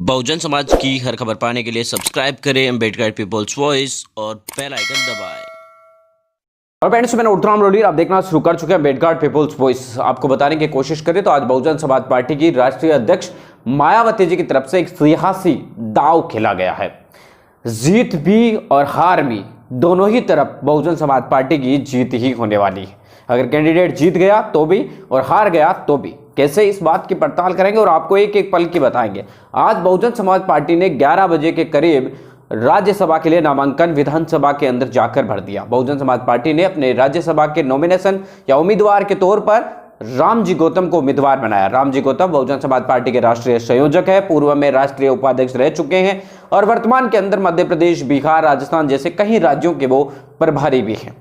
बहुजन समाज की हर खबर पाने के लिए सब्सक्राइब करें अम्बेडकर पीपल्स वॉइस और बेल आइकन दबाएं। और फ्रेंड्स, मैं उत्तराम रोडी आप देखना शुरू कर चुके हैं अम्बेडकर पीपल्स वॉइस। आपको बताने की कोशिश करें तो आज बहुजन समाज पार्टी की राष्ट्रीय अध्यक्ष मायावती जी की तरफ से एक सियासी दांव खेला गया है। जीत भी और हार भी दोनों ही तरफ बहुजन समाज पार्टी की जीत ही होने वाली है। अगर कैंडिडेट जीत गया तो भी और हार गया तो भी। कैसे, इस बात की पड़ताल करेंगे और आपको एक एक पल की बताएंगे। आज बहुजन समाज पार्टी ने 11 बजे के करीब राज्यसभा के लिए नामांकन विधानसभा के अंदर जाकर भर दिया। बहुजन समाज पार्टी ने अपने राज्यसभा के नॉमिनेशन या उम्मीदवार के तौर पर रामजी गौतम को उम्मीदवार बनाया। रामजी गौतम बहुजन समाज पार्टी के राष्ट्रीय संयोजक है, पूर्व में राष्ट्रीय उपाध्यक्ष रह चुके हैं और वर्तमान के अंदर मध्य प्रदेश, बिहार, राजस्थान जैसे कई राज्यों के वो प्रभारी भी हैं।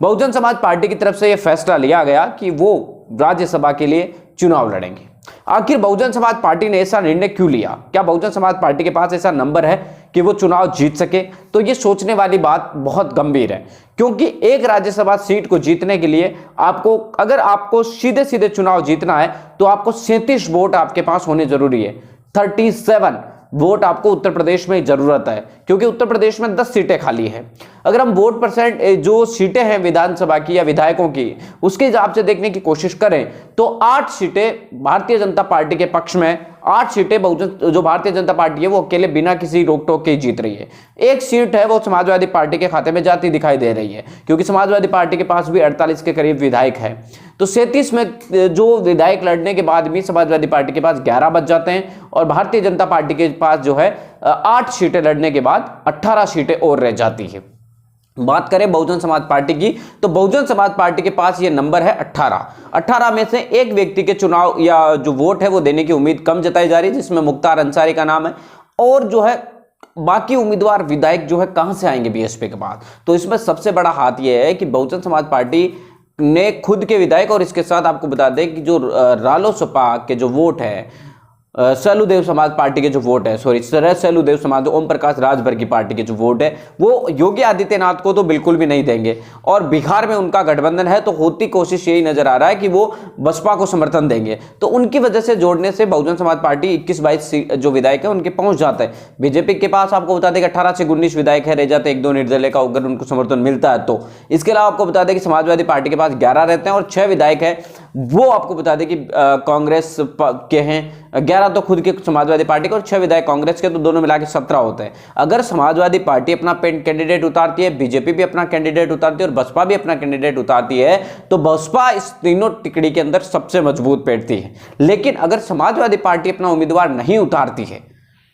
बहुजन समाज पार्टी की तरफ से यह फैसला लिया गया कि वो राज्यसभा के लिए चुनाव लड़ेंगे। आखिर बहुजन समाज पार्टी ने ऐसा निर्णय क्यों लिया? क्या बहुजन समाज पार्टी के पास ऐसा नंबर है कि वो चुनाव जीत सके? तो ये सोचने वाली बात बहुत गंभीर है, क्योंकि एक राज्यसभा सीट को जीतने के लिए अगर आपको सीधे सीधे चुनाव जीतना है तो आपको 37 वोट आपके पास होने जरूरी है। 37 वोट आपको उत्तर प्रदेश में जरूरत है, क्योंकि उत्तर प्रदेश में 10 सीटें खाली हैं। अगर हम वोट परसेंट जो सीटें हैं विधानसभा की या विधायकों की, उसके हिसाब से देखने की कोशिश करें तो 8 सीटें भारतीय जनता पार्टी के पक्ष में, 8 सीटें जो भारतीय जनता पार्टी है वो अकेले बिना किसी रोक टोक के जीत रही है। एक सीट है वो समाजवादी पार्टी के खाते में जाती दिखाई दे रही है, क्योंकि समाजवादी पार्टी के पास भी 48 के करीब विधायक है। तो 37 में जो विधायक लड़ने के बाद भी समाजवादी पार्टी के पास 11 बच जाते हैं और भारतीय जनता पार्टी के पास जो है 8 सीटें लड़ने के बाद 18 सीटें और रह जाती है। बात करें बहुजन समाज पार्टी की तो बहुजन समाज पार्टी के पास ये नंबर है 18 में से एक व्यक्ति के चुनाव या जो वोट है वो देने की उम्मीद कम जताई जा रही है, जिसमें मुख्तार अंसारी का नाम है। और जो है बाकी उम्मीदवार विधायक जो है कहां से आएंगे बीएसपी के बाद? तो इसमें सबसे बड़ा हाथ ये है कि बहुजन समाज पार्टी ने खुद के विधायक और इसके साथ आपको बता दें कि जो रालोसपा के जो वोट है, सैलूदेव समाज पार्टी के जो वोट है, सैलूदेव समाज ओम प्रकाश राजभर की पार्टी के जो वोट है वो योगी आदित्यनाथ को तो बिल्कुल भी नहीं देंगे। और बिहार में उनका गठबंधन है तो होती कोशिश यही नजर आ रहा है कि वो बसपा को समर्थन देंगे। तो उनकी वजह से जोड़ने से बहुजन समाज पार्टी 21-22 जो विधायक है उनके पहुंच जाते हैं। बीजेपी के पास आपको बता दें कि 18 से 19 विधायक है, रह जाते 1-2 निर्दलीय का अगर उनको समर्थन मिलता है तो। इसके अलावा आपको बता दें कि समाजवादी पार्टी के पास 11 रहते हैं और 6 विधायक है वो आपको बता दें कि कांग्रेस के हैं। 11 तो खुद के समाजवादी पार्टी के और 6 विधायक कांग्रेस के, तो दोनों मिला के 17 होते हैं। अगर समाजवादी पार्टी अपना कैंडिडेट उतारती है, बीजेपी भी अपना कैंडिडेट उतारती है और बसपा भी अपना कैंडिडेट उतारती है तो बसपा इस तीनों टिकड़ी के अंदर सबसे मजबूत बैठती है। लेकिन अगर समाजवादी पार्टी अपना उम्मीदवार नहीं उतारती है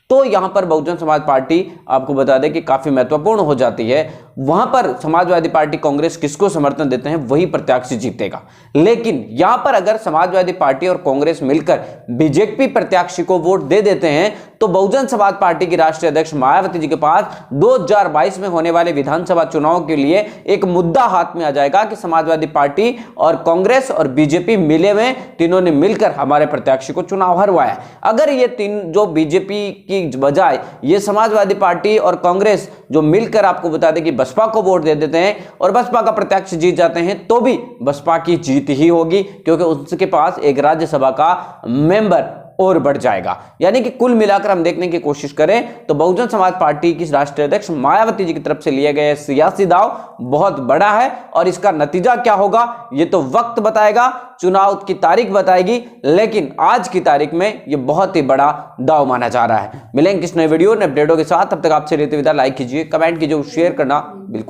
तो यहां पर बहुजन समाज पार्टी आपको बता दें कि काफी महत्वपूर्ण हो जाती है। वहां पर समाजवादी पार्टी, कांग्रेस किसको समर्थन देते हैं वही प्रत्याशी जीतेगा। लेकिन यहां पर अगर समाजवादी पार्टी और कांग्रेस मिलकर बीजेपी प्रत्याशी को वोट दे देते हैं तो बहुजन समाज पार्टी की राष्ट्रीय अध्यक्ष मायावती जी के पास 2022 में होने वाले विधानसभा चुनाव के लिए एक मुद्दा हाथ में आ जाएगा कि समाजवादी पार्टी और कांग्रेस और बीजेपी मिले हुए, तीनों ने मिलकर हमारे प्रत्याशी को चुनाव हरवाया। अगर ये तीन जो बीजेपी की बजाय ये समाजवादी पार्टी और कांग्रेस जो मिलकर आपको बता दें कि बसपा को वोट दे देते हैं और बसपा का प्रत्याशी जीत जाते हैं तो भी बसपा की जीत ही होगी, क्योंकि उसके पास एक राज्यसभा का मेंबर और बढ़ जाएगा। यानी कि कुल मिलाकर हम देखने की कोशिश करें तो बहुजन समाज पार्टी की राष्ट्रीय अध्यक्ष मायावती जी की तरफ से लिए गए सियासी दांव बहुत बड़ा है और इसका नतीजा क्या होगा ये तो वक्त बताएगा, चुनाव की तारीख बताएगी। लेकिन आज की तारीख में ये बहुत ही बड़ा दांव माना जा रहा है। मिलेंगे किस नए वीडियो नए अपडेटों के साथ, तब तक आपसे लेते विदा। लाइक कीजिए, कमेंट कीजिए, शेयर करना बिल्कुल